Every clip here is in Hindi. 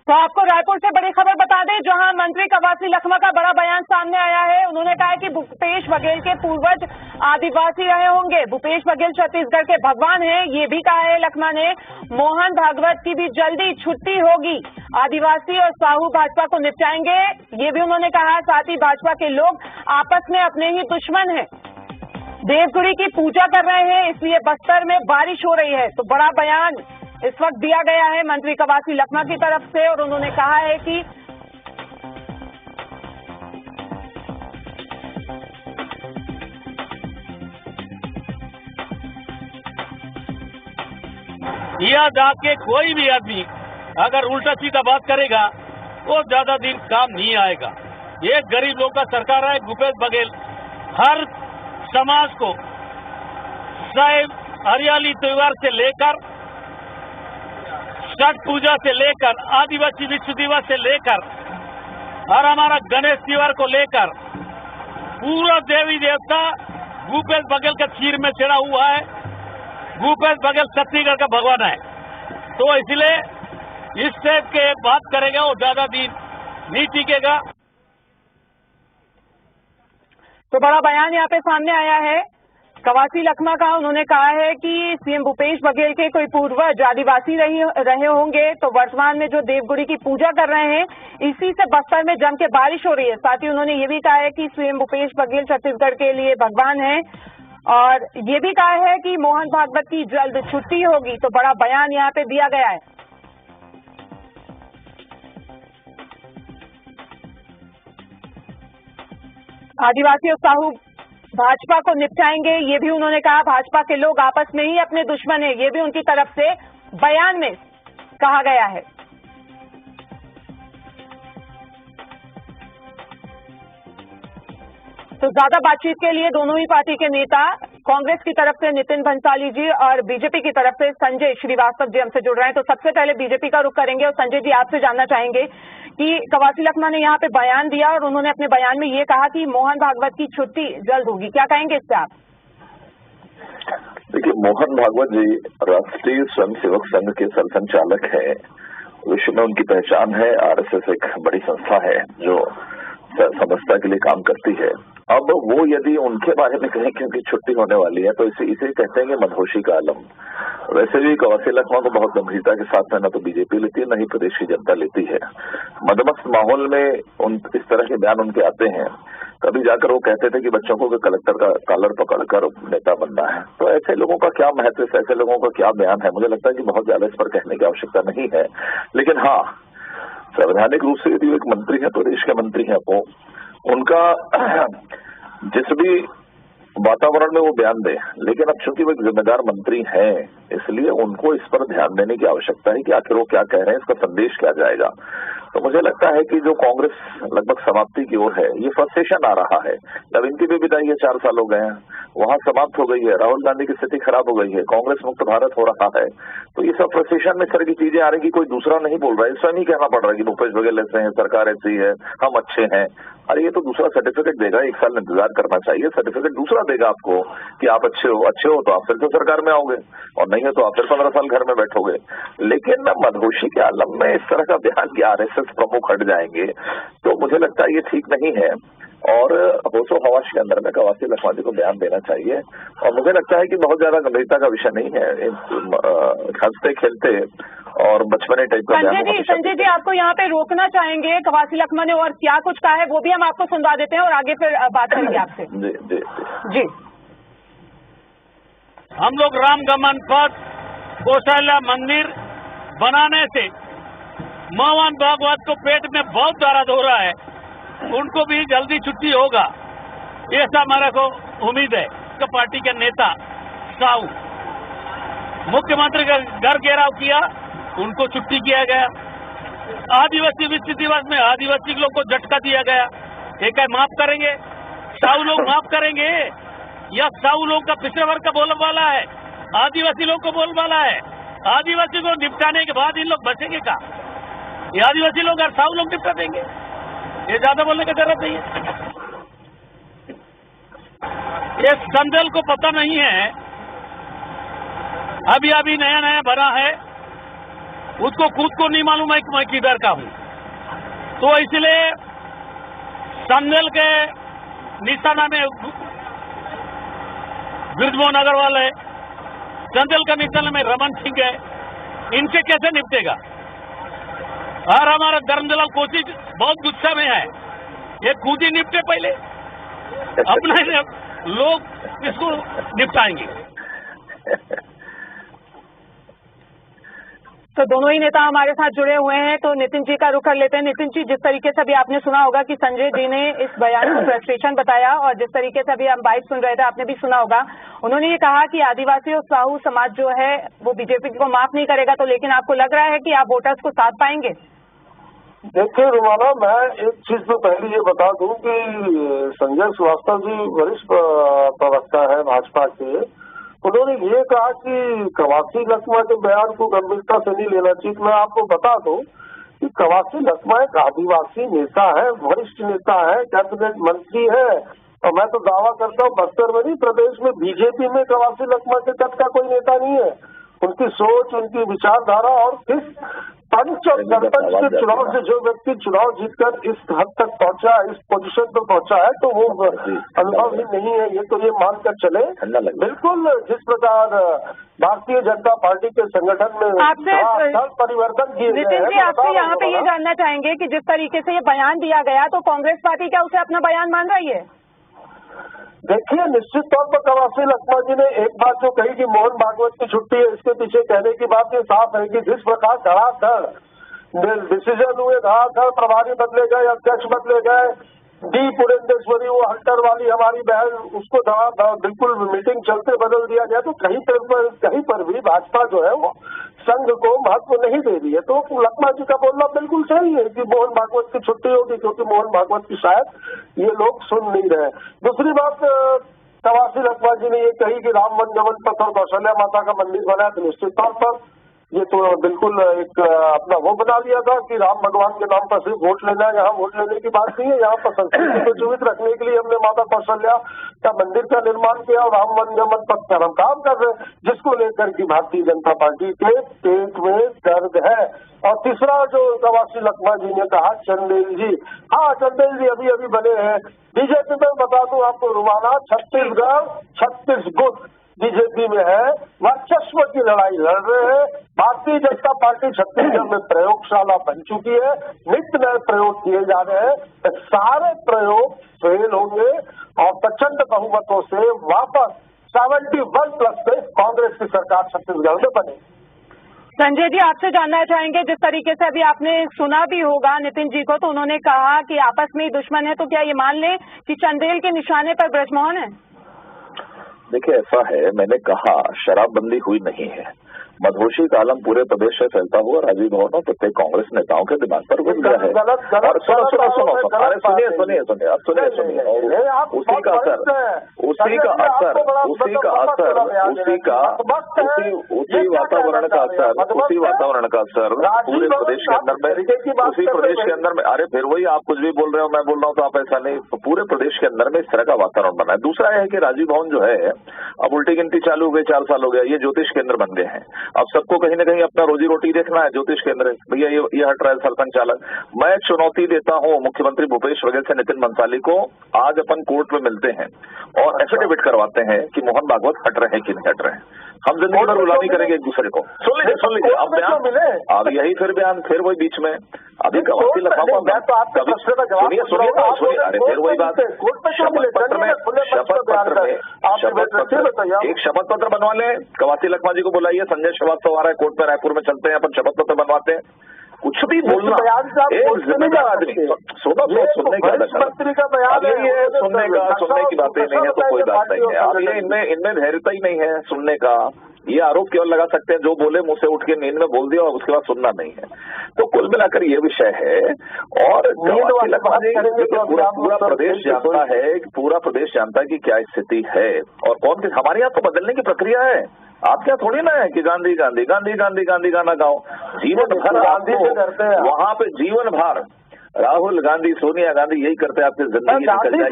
तो आपको रायपुर से बड़ी खबर बता दें, जहां मंत्री कवासी लखमा का बड़ा बयान सामने आया है। उन्होंने कहा है कि भूपेश बघेल के पूर्वज आदिवासी रहे होंगे। भूपेश बघेल छत्तीसगढ़ के भगवान हैं, ये भी कहा है लखमा ने। मोहन भागवत की भी जल्दी छुट्टी होगी। आदिवासी और साहू भाजपा को निपटाएंगे, ये भी उन्होंने कहा। साथ ही भाजपा के लोग आपस में अपने ही दुश्मन हैं। देवगुड़ी की पूजा कर रहे हैं, इसलिए बस्तर में बारिश हो रही है। तो बड़ा बयान इस वक्त दिया गया है मंत्री कवासी लखमा की तरफ से, और उन्होंने कहा है कि यह जाके कोई भी आदमी अगर उल्टा सीधा बात करेगा वो ज्यादा दिन काम नहीं आएगा। ये गरीब लोग का सरकार है। भूपेश बघेल हर समाज को हरियाली त्योहार से लेकर छठ पूजा से लेकर आदिवासी विश्व दिवस से लेकर और हमारा गणेश त्योहार को लेकर पूरा देवी देवता भूपेश बघेल का चीर में चढ़ा हुआ है। भूपेश बघेल छत्तीसगढ़ का भगवान है, तो इसलिए इस टाइप के बात करेगा वो ज्यादा दिन नहीं टिकेगा। तो बड़ा बयान यहाँ पे सामने आया है कवासी लखमा का। उन्होंने कहा है कि सीएम भूपेश बघेल के कोई पूर्वज आदिवासी रहे होंगे, तो वर्तमान में जो देवगुड़ी की पूजा कर रहे हैं, इसी से बस्तर में जम के बारिश हो रही है। साथ ही उन्होंने ये भी कहा है कि सीएम भूपेश बघेल छत्तीसगढ़ के लिए भगवान है, और ये भी कहा है कि मोहन भागवत की जल्द छुट्टी होगी। तो बड़ा बयान यहाँ पे दिया गया है। आदिवासी और साहू भाजपा को निपटाएंगे, ये भी उन्होंने कहा। भाजपा के लोग आपस में ही अपने दुश्मन हैं, ये भी उनकी तरफ से बयान में कहा गया है। तो ज्यादा बातचीत के लिए दोनों ही पार्टी के नेता, कांग्रेस की तरफ से नितिन भंसाली जी और बीजेपी की तरफ से संजय श्रीवास्तव जी हमसे जुड़ रहे हैं। तो सबसे पहले बीजेपी का रुख करेंगे, और संजय जी आपसे जानना चाहेंगे कि कवासी लखमा ने यहाँ पे बयान दिया और उन्होंने अपने बयान में ये कहा कि मोहन भागवत की छुट्टी जल्द होगी। क्या कहेंगे इससे आप? देखिए, मोहन भागवत जी राष्ट्रीय स्वयंसेवक संघ के सरसंचालक है। विश्व में उनकी पहचान है। आरएसएस एक बड़ी संस्था है जो समस्या के लिए काम करती है। अब वो यदि उनके बारे में कहें क्योंकि छुट्टी होने वाली है, तो इसे कहते हैं मदहोशी का आलम। वैसे भी कवासी लखमा को बहुत गंभीरता के साथ में न तो बीजेपी लेती है, न ही प्रदेश की जनता लेती है। मदमस्त माहौल में इस तरह के बयान उनके आते हैं। कभी जाकर वो कहते थे कि बच्चों को कलेक्टर का कॉलर पकड़कर नेता बनना है। तो ऐसे लोगों का क्या महत्व, ऐसे लोगों का क्या बयान है? मुझे लगता है कि बहुत ज्यादा इस पर कहने की आवश्यकता नहीं है। लेकिन हाँ, संवैधानिक रूप से यदि एक मंत्री है, प्रदेश के मंत्री है, वो उनका जिस भी वातावरण में वो बयान दे, लेकिन अब चूंकि वो एक जिम्मेदार मंत्री हैं, इसलिए उनको इस पर ध्यान देने की आवश्यकता है कि आखिर वो क्या कह रहे हैं, इसका संदेश क्या जाएगा। तो मुझे लगता है कि जो कांग्रेस लगभग समाप्ति की ओर है, ये फ्रस्ट्रेशन आ रहा है। जब इनकी भी विदाई है, 4 साल हो गए हैं, वहां समाप्त हो गई है। राहुल गांधी की स्थिति खराब हो गई है, कांग्रेस मुक्त भारत हो रहा है। तो ये सब फ्रस्ट्रेशन में इस तरह की चीजें आ रही कि कोई दूसरा नहीं बोल रहा है, स्वयं ही कहना पड़ रहा है कि भूपेश बघेल ऐसे हैं, सरकार ऐसी है, हम अच्छे हैं। अरे ये तो दूसरा सर्टिफिकेट देगा, 1 साल इंतजार करना चाहिए। सर्टिफिकेट दूसरा देगा आपको कि आप अच्छे हो तो आप फिर से सरकार में आओगे, और नहीं हो तो आप फिर 15 साल घर में बैठोगे। लेकिन मदहोशी के आलम में इस तरह का बयान कि आरएसएस प्रमुख हट जाएंगे, तो मुझे लगता है ये ठीक नहीं है। और होशो हवाश के अंदर में कवासी लखमा जी को बयान देना चाहिए। और मुझे लगता है कि बहुत ज्यादा गंभीरता का विषय नहीं है, हंसते खेलते और बचपने टाइप का बयान। संजय जी आपको यहाँ पे रोकना चाहेंगे, कवासी लखमा ने और क्या कुछ कहा है वो भी हम आपको सुनवा देते हैं और आगे फिर बात करेंगे आपसे। जी जी जी। हम लोग राम गमन पथ कौशल्या मंदिर बनाने से मोहन भागवत को पेट में बहुत दर्द हो रहा है, उनको भी जल्दी छुट्टी होगा, ऐसा मेरे को उम्मीद है। तो पार्टी के नेता साहू मुख्यमंत्री का घर घेराव किया, उनको छुट्टी किया गया। आदिवासी विश्व दिवस में आदिवासी लोग को झटका दिया गया, एक है माफ करेंगे, साहू लोग माफ करेंगे, या साहू लोग का पिछड़े वर्ग का बोलने वाला है, आदिवासी लोग को बोलने वाला है। आदिवासी को निपटाने के बाद इन लोग बचेंगे का? ये आदिवासी लोग और साहू लोग निपटा देंगे, ये ज्यादा बोलने की जरूरत नहीं है। ये संदल को पता नहीं है, अभी नया बना है, उसको खुद को नहीं मालूम है कि मैं किधर का हूं। तो इसलिए चंदेल के निशाना में बृजमोहन अग्रवाल है, चंदेल का निशाना में रमन सिंह है, इनसे कैसे निपटेगा? और हमारा धर्मदलाल कोशिश बहुत गुस्सा में है, ये खुद ही निपटे पहले, अपने लोग इसको निपटाएंगे। तो दोनों ही नेता हमारे साथ जुड़े हुए हैं, तो नितिन जी का रुख कर लेते हैं। नितिन जी, जिस तरीके से अभी आपने सुना होगा कि संजय जी ने इस बयान को फ्रस्ट्रेशन बताया, और जिस तरीके से अभी हम बाइट सुन रहे थे, आपने भी सुना होगा, उन्होंने ये कहा कि आदिवासी और साहू समाज जो है वो बीजेपी को माफ नहीं करेगा। तो लेकिन आपको लग रहा है कि आप वोटर्स को साथ पाएंगे? देखिए रुमाना, मैं एक चीज तो पहले ये बता दूं कि संजय श्रीवास्तव जी वरिष्ठ प्रवक्ता है भाजपा के। उन्होंने ये कहा कि कवासी लखमा के बयान को गंभीरता से नहीं लेना चाहिए। मैं आपको बता दूं कि कवासी लखमा एक आदिवासी नेता है, वरिष्ठ नेता है, कैबिनेट मंत्री है, और मैं तो दावा करता हूँ बस्तर में नहीं, प्रदेश में बीजेपी में कवासी लखमा के कद का कोई नेता नहीं है। उनकी सोच, उनकी विचारधारा और किस पंच और सरपंच के चुनाव से जो व्यक्ति चुनाव जीतकर इस हद तक पहुंचा, इस पोजीशन पर पहुंचा है, तो वो अनुभव ही नहीं है। ये तो ये मानकर चले। बिल्कुल जिस प्रकार भारतीय जनता पार्टी के संगठन में परिवर्तन किए गए हैं। नितिन जी, आपसे यहाँ पे ये जानना चाहेंगे कि जिस तरीके से ये बयान दिया गया, तो कांग्रेस पार्टी क्या उसे अपना बयान मान रही है? देखिए, निश्चित तौर पर कवासी लखमा जी ने एक बात जो कही कि मोहन भागवत की छुट्टी है, इसके पीछे कहने की बात ये साफ है कि जिस प्रकार धड़ाधड़ डिसीजन हुए, धड़ाधड़ प्रभारी बदले गए, अध्यक्ष बदले गए, डी पुरेंद्रेश्वरी वो हंटर वाली हमारी बहन, उसको बिल्कुल मीटिंग चलते बदल दिया गया। तो कहीं पर भी भाजपा जो है वो संघ को महत्व नहीं दे रही है। तो लखमा जी का बोलना बिल्कुल सही है कि मोहन भागवत की छुट्टी होगी, क्योंकि मोहन भागवत की शायद ये लोग सुन नहीं रहे। दूसरी बात, कवासी लखमा जी ने ये कही कि राम वन गमन पथ और कौशल्या माता का मंदिर बना, तो निश्चित तौर पर ये तो बिल्कुल एक अपना वो बना लिया था कि राम भगवान के नाम पर सिर्फ वोट लेना है। यहाँ वोट लेने की बात नहीं है, यहाँ पर संस्कृति को जीवित रखने के लिए हमने माता कौशल्या का मंदिर का निर्माण किया और राम वन गमन पथ पर हम काम कर रहे हैं, जिसको लेकर की भारतीय जनता पार्टी के पेट में दर्द है। और तीसरा जो कवासी लखमा जी ने कहा, चंदेल जी, हाँ चंदेल जी अभी अभी बने हैं बीजेपी में। बता दूं आपको रुमाना, छत्तीसगढ़ बीजेपी में है, वर्चस्व की लड़ाई लड़ रहे हैं। भारतीय जनता पार्टी छत्तीसगढ़ में प्रयोगशाला बन चुकी है, नित्य नए प्रयोग किए जा रहे हैं। सारे प्रयोग फेल होंगे और प्रचंड बहुमतों से वापस 71+ से कांग्रेस की सरकार छत्तीसगढ़ में बनेगी। संजय जी, आपसे जानना चाहेंगे, जिस तरीके से अभी आपने सुना भी होगा नितिन जी को, तो उन्होंने कहा कि आपस में ही दुश्मन है, तो क्या ये मान लें कि चंदेल के निशाने पर बृजमोहन है? देखिए, ऐसा है, मैंने कहा शराबबंदी हुई नहीं है। मधोशी का आलम पूरे प्रदेश से फैलता हुआ राजीव भवन और प्रत्येक कांग्रेस नेताओं के दिमाग पर घुस गया है। और सुनो, अरे सुनिए, और उसी का असर वातावरण का असर पूरे प्रदेश के अंदर में, उसी प्रदेश के अंदर में। अरे फिर वही, आप कुछ भी बोल रहे हो, मैं बोल रहा हूँ, तो आप ऐसा नहीं, पूरे प्रदेश के अंदर में इस तरह का वातावरण बना है। दूसरा है कि राजीव भवन जो है, अब उल्टी गिनती चालू हो गई, 4 साल हो गया, ये ज्योतिष केंद्र बन गए हैं। अब सबको कहीं ना कहीं अपना रोजी रोटी देखना है, ज्योतिष केंद्र भैया ये हट रहा है सरपंच चालक। मैं चुनौती देता हूं मुख्यमंत्री भूपेश बघेल से नितिन भंसाली को, आज अपन कोर्ट में मिलते हैं और एफिडेविट करवाते हैं कि मोहन भागवत हट रहे हैं कि नहीं हट रहे हैं। हम जिंदगी भर गुलामी करेंगे एक दूसरे को। सुन लीजिए अब बयान, अब यही फिर बयान, फिर वही बीच में अभी कवासी लखमा, सुनिए, अरे फिर वही बात, एक शपथ पत्र बनवा लें, कवासी लखमा जी को बुलाइए, संजय श्रीवास्तव आ रहा है कोर्ट में, रायपुर में चलते हैं, अपन शपथ पत्र बनवाते हैं। कुछ भी बोलना, एक जिम्मेदार आदमी सुनने की आदत है। अब ये सुनने की बातें नहीं है तो कोई बात नहीं है। अब ये इनमें धैर्यता ही नहीं है सुनने का। ये आरोप केवल लगा सकते हैं जो बोले मुंह से उठ के नींद में बोल दिया और उसके बाद सुनना नहीं है। तो कुल मिलाकर ये विषय है। और पूरा प्रदेश जानता है, पूरा प्रदेश जानता है कि क्या स्थिति है और कौन, हमारे यहाँ तो बदलने की प्रक्रिया है। आप क्या थोड़ी ना है कि गांधी गांधी गांधी गांधी गांधी गाना गाओ, जीवन भर वहाँ पे जीवन भर राहुल गांधी, सोनिया गांधी यही करते हैं, आपकी जिंदगी निकल जाएगी।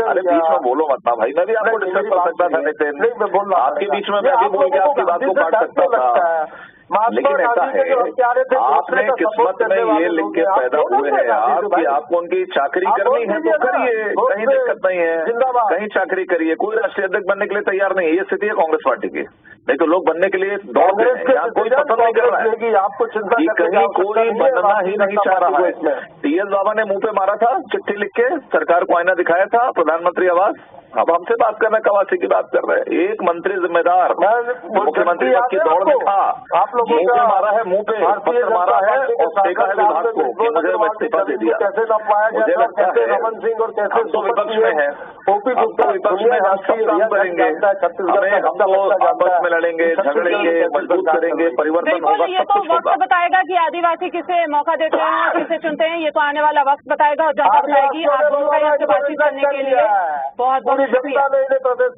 अरे बीच में बोलो मत ना भाई, मैं भी आपको डिस्कस कर सकता था नितिन, आपके बीच में मैं भी बोल के आपकी बात को काट सकता था। महात्मा लेकिन ऐसा गांधी के जो हत्यारे थे, आपने दूसरे का किस्मत सपोर्ट में करने वाले ये लिख लोग के हैं। आप पैदा बोलो हुए ना हैं गांधी आप को कि भाई। आपको उनकी चाकरी आप करनी बोल है तो दीजिए ना, करिए, बोल कहीं दीजिए। दिक्कत नहीं है, जिंदाबाद। कहीं चाकरी करिए, कोई राष्ट्रीय अध्यक्ष बनने के लिए तैयार नहीं है। ये स्थिति है कांग्रेस पार्टी की, नहीं तो लोग बनने के लिए दौड़ते कांग्रेस हैं, के यहाँ कोई पसंद नहीं कर रहा है लेगी, आपको चिंता कि करने की कहीं आवश्यकता कोई नहीं है। बनना ही नहीं चाह रहा है। इसमें टीएस बाबा ने मुंह पे मारा था चिट्ठी लिख के, सरकार को आईना दिखाया था, प्रधानमंत्री आवास। अब हमसे बात कर रहे हैं, कवासी की बात कर रहे हैं। एक मंत्री जिम्मेदार मुख्यमंत्री पद की दौड़ में था, आप लोगों मुंह पे का मारा है, मुंह पे पत्थर मारा है और फेंका है विभाग को कि मुझे इस्तीफा दे दिया। कैसे नपवाया मुझे गया, लगता कैसे है रमन सिंह और कैसे हम तो विपक्ष में है, ओपी हम तो विपक्ष में हम सब काम करेंगे, हमें हम तो आपस में लड़ेंगे, झगड़ेंगे, मजबूत करेंगे, परिवर्तन बिल्कुल, होगा, ये सब तो कुछ वक्त होगा। बताएगा कि आदिवासी किसे मौका देते हैं और किसे चुनते हैं। ये तो आने वाला वक्त बताएगा और जनता बताएगी। आप दोनों का यहाँ से बातचीत करने के लिए बहुत बहुत शुक्रिया। जनता ने इन्हें प्रदेश